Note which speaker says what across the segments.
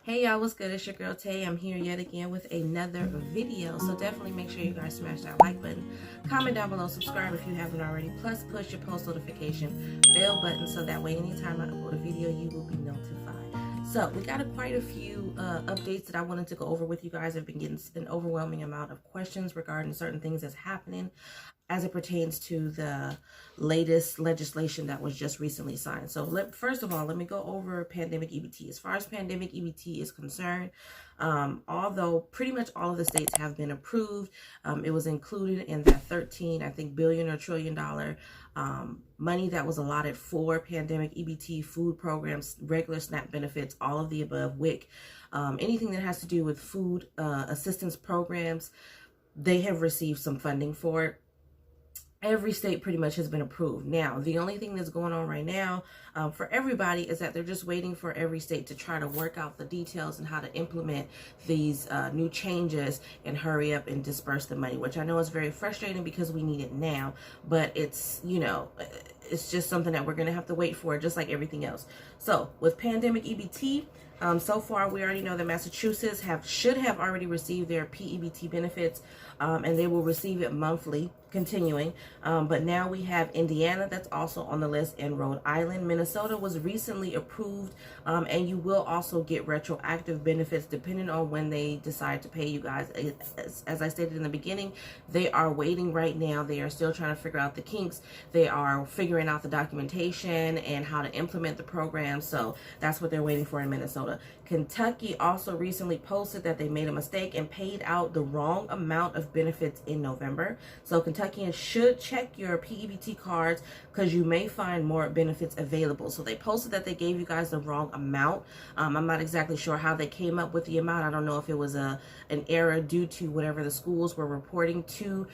Speaker 1: Hey y'all, what's good? It's your girl Tay. I'm here yet again with another video. So definitely make sure you guys smash that like button, comment down below, subscribe if you haven't already, plus push your post notification bell button so that way anytime I upload a video you will be notified. So we got quite a few updates that I wanted to go over with you guys. I've been getting an overwhelming amount of questions regarding certain things that's happening as it pertains to the latest legislation that was just recently signed. So first of all, let me go over pandemic EBT. As far as pandemic EBT is concerned, although pretty much all of the states have been approved, it was included in that 13, I think, billion or trillion dollar money that was allotted for pandemic EBT, food programs, regular SNAP benefits, all of the above, WIC, anything that has to do with food assistance programs. They have received some funding for it. Every state pretty much has been approved. Now, the only thing that's going on right now for everybody is that they're just waiting for every state to try to work out the details and how to implement these new changes and hurry up and disperse the money, which I know is very frustrating because we need it now, but it's, you know, it's just something that we're going to have to wait for, just like everything else. So with pandemic EBT, so far we already know that Massachusetts should have already received their PEBT benefits, and they will receive it monthly continuing, but now we have Indiana that's also on the list, and Rhode Island. Minnesota was recently approved, and you will also get retroactive benefits depending on when they decide to pay you guys. As I stated in the beginning, they are waiting right now. They are still trying to figure out the kinks. They are figuring out the documentation and how to implement the program, so that's what they're waiting for in Minnesota. Kentucky also recently posted that they made a mistake and paid out the wrong amount of benefits in November. So Kentuckians should check your PEBT cards because you may find more benefits available. So they posted that they gave you guys the wrong amount. I'm not exactly sure how they came up with the amount. I don't know if it was an error due to whatever the schools were reporting to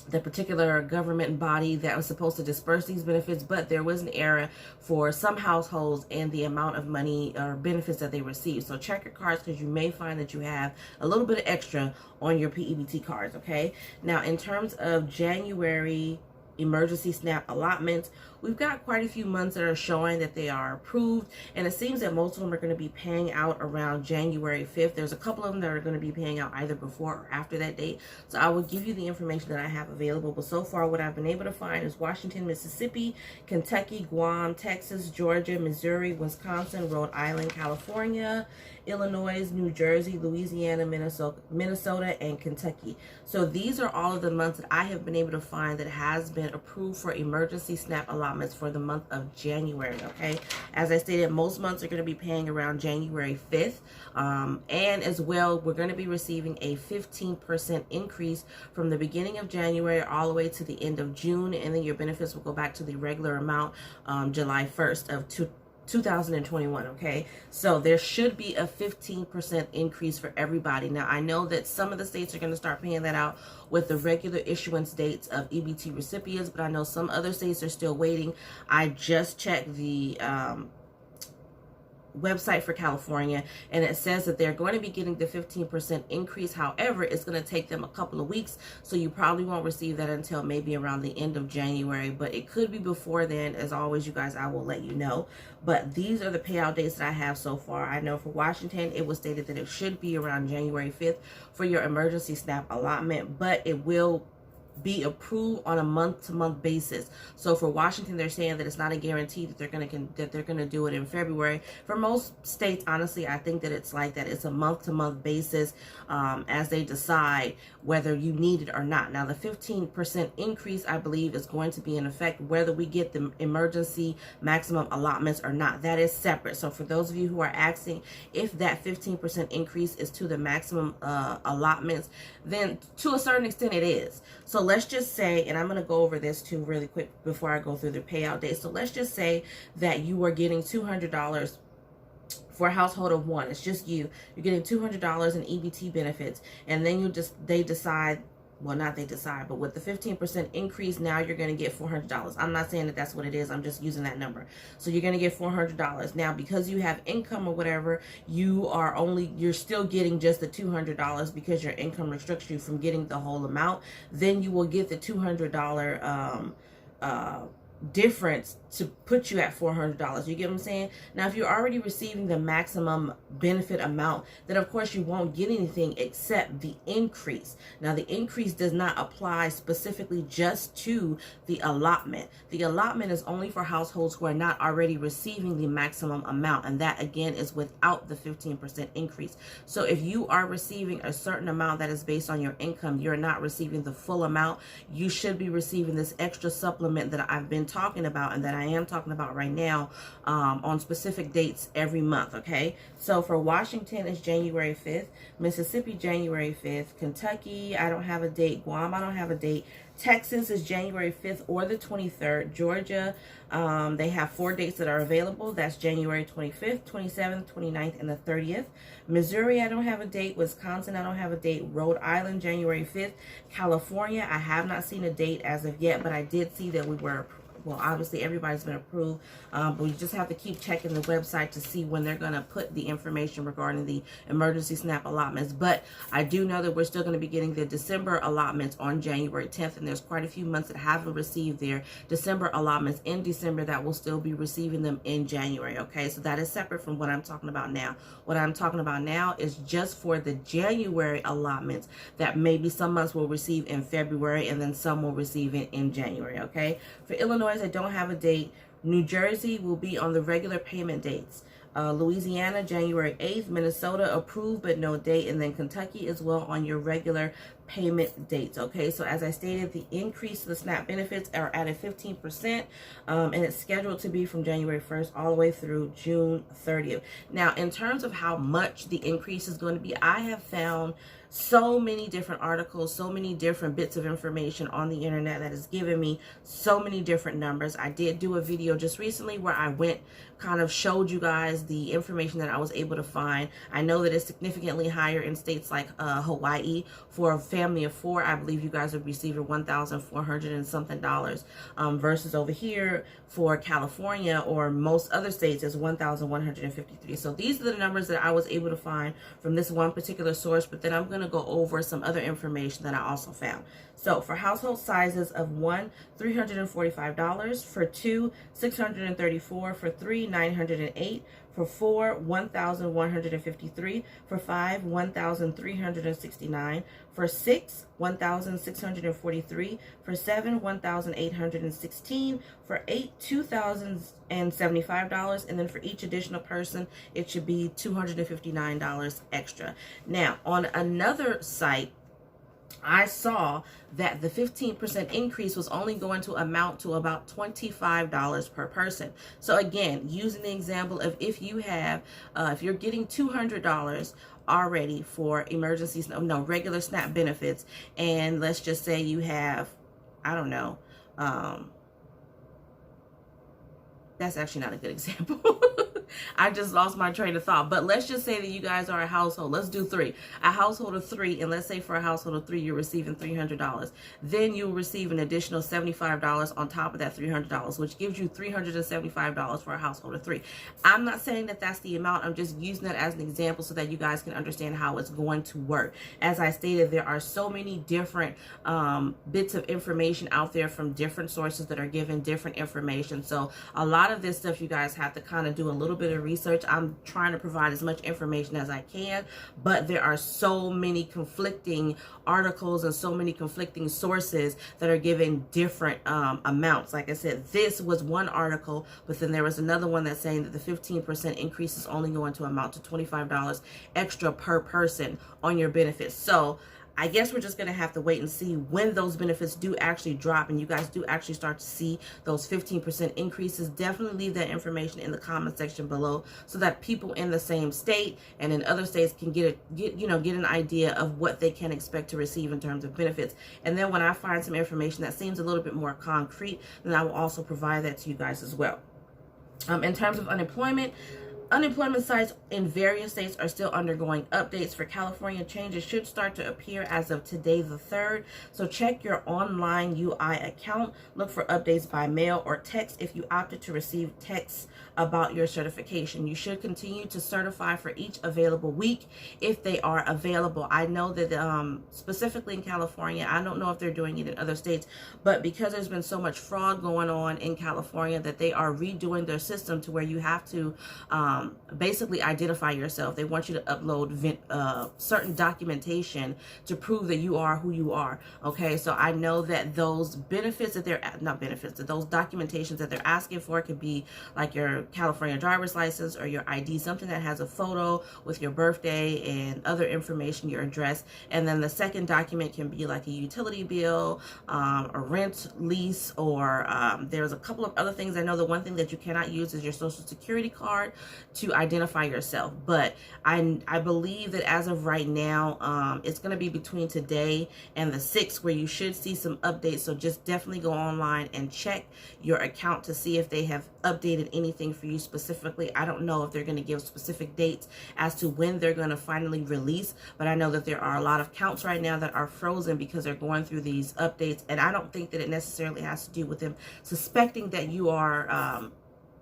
Speaker 1: the particular government body that was supposed to disperse these benefits, but there was an error for some households in the amount of money or benefits that they received. So check your cards because you may find that you have a little bit of extra on your PEBT cards, okay? Now, in terms of January emergency SNAP allotments, we've got quite a few months that are showing that they are approved, and it seems that most of them are going to be paying out around January 5th. There's a couple of them that are going to be paying out either before or after that date, so I will give you the information that I have available. But so far what I've been able to find is Washington, Mississippi, Kentucky, Guam, Texas, Georgia, Missouri, Wisconsin, Rhode Island, California, Illinois, New Jersey, Louisiana, Minnesota, and Kentucky. So these are all of the months that I have been able to find that has been approved for emergency SNAP allotments for the month of January, okay? As I stated, most months are going to be paying around January 5th. And as well, we're going to be receiving a 15% increase from the beginning of January all the way to the end of June, and then your benefits will go back to the regular amount July 1st of 2021, okay? So there should be a 15% increase for everybody. Now, I know that some of the states are going to start paying that out with the regular issuance dates of EBT recipients, but I know some other states are still waiting. I just checked the website for California, and it says that they're going to be getting the 15% increase. However, it's going to take them a couple of weeks, so you probably won't receive that until maybe around the end of January, but it could be before then. As always, you guys, I will let you know. But these are the payout dates that I have so far. I know for Washington, it was stated that it should be around January 5th for your emergency SNAP allotment, but it will be approved on a month-to-month basis. So for Washington, they're saying that it's not a guarantee that they're gonna do it in February. For most states, honestly, I think that it's like that. It's a month-to-month basis as they decide whether you need it or not. Now, the 15% increase, I believe, is going to be in effect whether we get the emergency maximum allotments or not. That is separate. So for those of you who are asking if that 15% increase is to the maximum allotments, then to a certain extent it is. So let's just say, and I'm going to go over this too really quick before I go through the payout dates. So let's just say that you are getting $200 for a household of one. It's just you. You're getting $200 in EBT benefits, and then they decide, well, not they decide, but with the 15% increase, now you're going to get $400. I'm not saying that that's what it is. I'm just using that number. So you're going to get $400. Now, because you have income or whatever, you're still getting just the $200 because your income restricts you from getting the whole amount. Then you will get the $200 difference to put you at $400. You get what I'm saying? Now, if you're already receiving the maximum benefit amount, then of course you won't get anything except the increase. Now, the increase does not apply specifically just to the allotment. The allotment is only for households who are not already receiving the maximum amount, and that again is without the 15% increase. So if you are receiving a certain amount that is based on your income, you're not receiving the full amount. You should be receiving this extra supplement that I've been talking about and that I am talking about right now on specific dates every month. Okay, so for Washington it's January 5th, Mississippi January 5th, Kentucky I don't have a date, Guam I don't have a date, Texas is January 5th or the 23rd, Georgia they have 4 dates that are available. That's January 25th, 27th, 29th, and the 30th. Missouri, I don't have a date. Wisconsin, I don't have a date. Rhode Island, January 5th. California, I have not seen a date as of yet, but I did see that we were, well, obviously everybody's been approved, but we just have to keep checking the website to see when they're going to put the information regarding the emergency SNAP allotments. But I do know that we're still going to be getting the December allotments on January 10th, and there's quite a few months that haven't received their December allotments in December that will still be receiving them in January. Okay, so that is separate from what I'm talking about now. What I'm talking about now is just for the January allotments that maybe some months will receive in February and then some will receive it in January. Okay, for Illinois, I don't have a date. New Jersey will be on the regular payment dates. Louisiana, January 8th. Minnesota, approved but no date. And then Kentucky as well on your regular payment dates. Okay, so as I stated, the increase to the SNAP benefits are at a 15%, and it's scheduled to be from January 1st all the way through June 30th. Now, in terms of how much the increase is going to be, I have found so many different articles, so many different bits of information on the internet that has given me so many different numbers. I did do a video just recently where I went, kind of showed you guys the information that I was able to find. I know that it's significantly higher in states like Hawaii. For a family of 4, I believe you guys would receive $1,400 and something versus over here for California or most other states is $1,153. So these are the numbers that I was able to find from this one particular source, but then I'm going to go over some other information that I also found. So for household sizes of 1, $345, for 2, $634, for 3, $908, for 4, $1,153, for 5, $1,369, for 6, $1,643, for 7, $1,816, for 8, $2,075, and then for each additional person it should be $259 extra. Now, on another site, I saw that the 15% increase was only going to amount to about $25 per person. So again, using the example of if you have, if you're getting $200 already for emergencies, no, regular SNAP benefits, and let's just say you have, I don't know, that's actually not a good example. I just lost my train of thought. But let's just say that you guys are a household. Let's do 3. A household of 3, and let's say for a household of 3, you're receiving $300. Then you'll receive an additional $75 on top of that $300, which gives you $375 for a household of 3. I'm not saying that that's the amount. I'm just using that as an example so that you guys can understand how it's going to work. As I stated, there are so many different bits of information out there from different sources that are giving different information. So a lot of this stuff you guys have to kind of do a little bit of research. I'm trying to provide as much information as I can, but there are so many conflicting articles and so many conflicting sources that are giving different amounts. Like I said, this was one article, but then there was another one that's saying that the 15% increase is only going to amount to $25 extra per person on your benefits. So I guess we're just going to have to wait and see when those benefits do actually drop and you guys do actually start to see those 15% increases. Definitely leave that information in the comment section below so that people in the same state and in other states can get an idea of what they can expect to receive in terms of benefits. And then when I find some information that seems a little bit more concrete, then I will also provide that to you guys as well. In terms of unemployment, Unemployment sites in various states are still undergoing updates. For California, changes should start to appear as of today, the 3rd. So check your online UI account. Look for updates by mail or text if you opted to receive texts about your certification. You should continue to certify for each available week if they are available. I know that specifically in California, I don't know if they're doing it in other states, but because there's been so much fraud going on in California, that they are redoing their system to where you have to basically identify yourself. They want you to upload certain documentation to prove that you are who you are. Okay, so I know that those benefits that they're not benefits, that those documentations that they're asking for could be like your California driver's license or your ID, something that has a photo with your birthday and other information, your address. And then the second document can be like a utility bill, a rent lease, or there's a couple of other things. I know the one thing that you cannot use is your social security card to identify yourself. But I believe that as of right now, it's going to be between today and the 6th where you should see some updates. So just definitely go online and check your account to see if they have updated anything for you specifically. I don't know if they're going to give specific dates as to when they're going to finally release, but I know that there are a lot of accounts right now that are frozen because they're going through these updates. And I don't think that it necessarily has to do with them suspecting that you are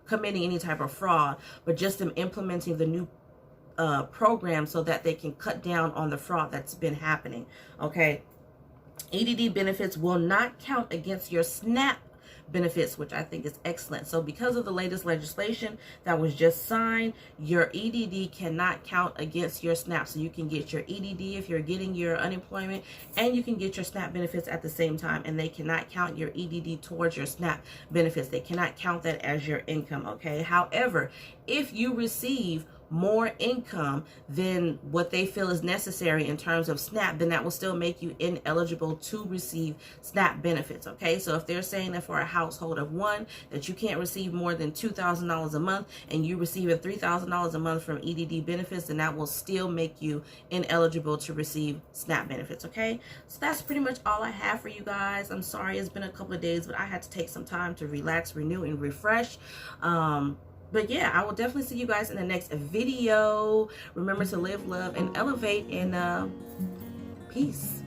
Speaker 1: committing any type of fraud, but just them implementing the new program so that they can cut down on the fraud that's been happening. Okay, EDD benefits will not count against your SNAP benefits, which I think is excellent. So because of the latest legislation that was just signed, your EDD cannot count against your SNAP. So you can get your EDD if you're getting your unemployment, and you can get your SNAP benefits at the same time, and they cannot count your EDD towards your SNAP benefits. They cannot count that as your income. Okay, however, if you receive more income than what they feel is necessary in terms of SNAP, then that will still make you ineligible to receive SNAP benefits. Okay, so if they're saying that for a household of one that you can't receive more than $2,000 a month and you receive $3,000 a month from EDD benefits, then that will still make you ineligible to receive SNAP benefits. Okay, so that's pretty much all I have for you guys. I'm sorry it's been a couple of days, but I had to take some time to relax, renew, and refresh. But yeah, I will definitely see you guys in the next video. Remember to live, love, and elevate, and peace.